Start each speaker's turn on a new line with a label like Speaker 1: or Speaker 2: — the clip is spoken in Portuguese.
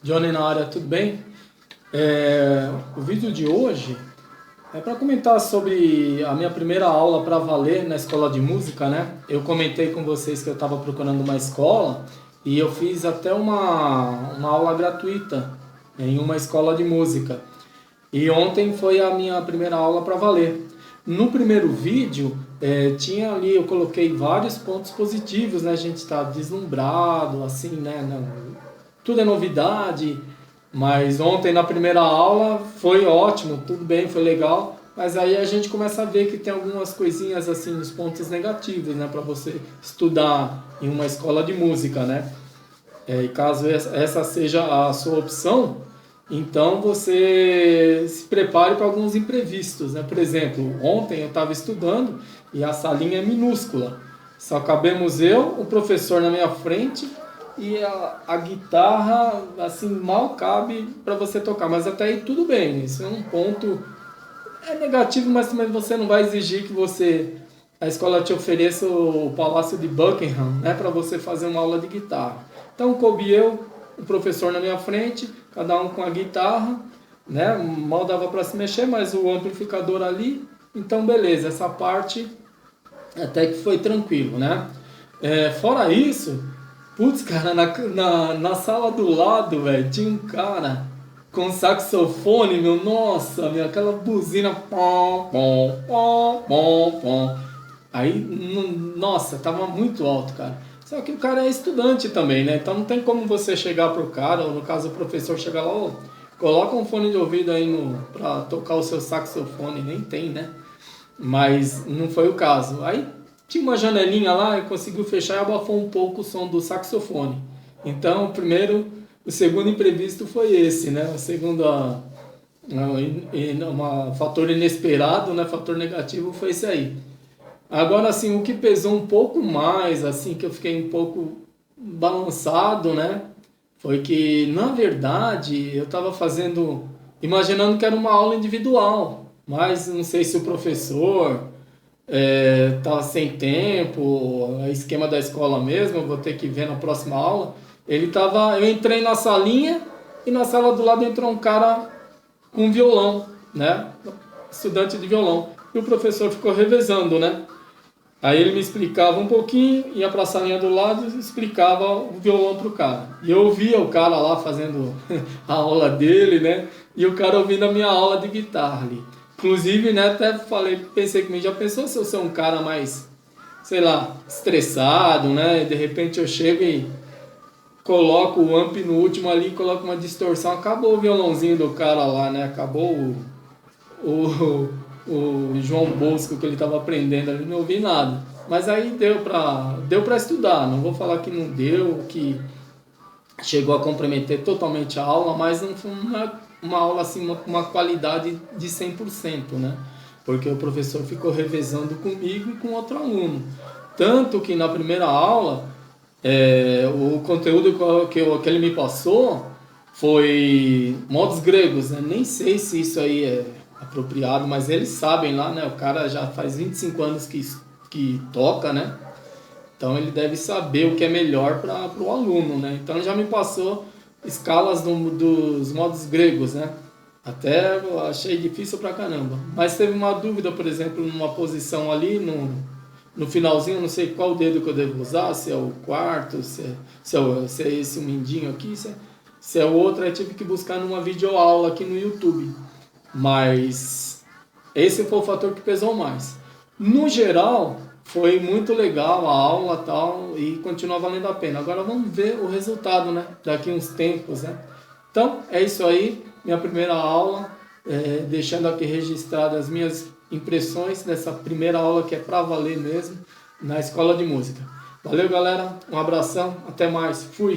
Speaker 1: Johnny na área, tudo bem? O vídeo de hoje é para comentar sobre a minha primeira aula para valer na escola de música, né? Eu comentei com vocês que eu estava procurando uma escola e eu fiz até uma aula gratuita em uma escola de música. E ontem foi a minha primeira aula para valer. No primeiro vídeo, tinha ali, eu coloquei vários pontos positivos, né? A gente está deslumbrado, assim, né? Tudo é novidade, mas ontem na primeira aula foi ótimo, tudo bem, foi legal, mas aí a gente começa a ver que tem algumas coisinhas assim nos pontos negativos, né, para você estudar em uma escola de música, né? E caso essa seja a sua opção, então você se prepare para alguns imprevistos, né? Por exemplo, ontem eu estava estudando e a salinha é minúscula. Só cabemos eu, o professor na minha frente e a guitarra, assim, mal cabe para você tocar. Mas até aí tudo bem, isso é um ponto negativo, mas também você não vai exigir que a escola te ofereça o Palácio de Buckingham, né, para você fazer uma aula de guitarra. Então coube eu, o professor na minha frente, cada um com a guitarra, né, mal dava para se mexer, mas o amplificador ali, então beleza, essa parte até que foi tranquilo, né? Fora isso, putz, cara, na sala do lado, velho, tinha um cara com saxofone, meu, nossa, meu, aquela buzina, pom, pom, pom, pom, pom. Aí, nossa, tava muito alto, cara. Só que o cara é estudante também, né? Então não tem como você chegar pro cara, ou no caso o professor chegar lá, ô, coloca um fone de ouvido aí pra tocar o seu saxofone, nem tem, né? Mas não foi o caso. Aí tinha uma janelinha lá e conseguiu fechar e abafou um pouco o som do saxofone. Então, o segundo imprevisto foi esse, né? O segundo, fator inesperado, né? Fator negativo foi esse aí. Agora, assim, o que pesou um pouco mais, assim, que eu fiquei um pouco balançado, né? Foi que, na verdade, eu estava imaginando que era uma aula individual, mas não sei se o professor tá sem tempo, é esquema da escola mesmo, eu vou ter que ver na próxima aula. Eu entrei na salinha e na sala do lado entrou um cara com violão, né? Estudante de violão. E o professor ficou revezando, né? Aí ele me explicava um pouquinho, ia para a salinha do lado e explicava o violão pro cara. E eu ouvia o cara lá fazendo a aula dele, né? E o cara ouvindo a minha aula de guitarra ali. Inclusive, né, até pensei comigo, já pensou se eu sou um cara mais, sei lá, estressado, né? E de repente eu chego e coloco o amp no último ali, coloco uma distorção, acabou o violãozinho do cara lá, né? Acabou o, o João Bosco que ele estava aprendendo ali, não ouvi nada. Mas aí deu pra estudar, não vou falar que não deu, que chegou a comprometer totalmente a aula, mas não foi uma aula assim, uma qualidade de 100%, né? Porque o professor ficou revezando comigo e com outro aluno. Tanto que na primeira aula, o conteúdo que ele me passou foi modos gregos, né? Nem sei se isso aí é apropriado, mas eles sabem lá, né? O cara já faz 25 anos que toca, né? Então ele deve saber o que é melhor para o aluno, né? Então ele já me passou escalas dos modos gregos, né? Até eu achei difícil pra caramba. Mas teve uma dúvida, por exemplo, numa posição ali, no finalzinho, não sei qual dedo que eu devo usar, se é o quarto, se é esse mindinho aqui, se é o outro, eu tive que buscar numa videoaula aqui no YouTube. Mas esse foi o fator que pesou mais. No geral, foi muito legal a aula tal e continua valendo a pena. Agora vamos ver o resultado, né? Daqui uns tempos, né? Então, é isso aí. Minha primeira aula, deixando aqui registradas as minhas impressões dessa primeira aula que é para valer mesmo na escola de música. Valeu, galera. Um abração. Até mais. Fui.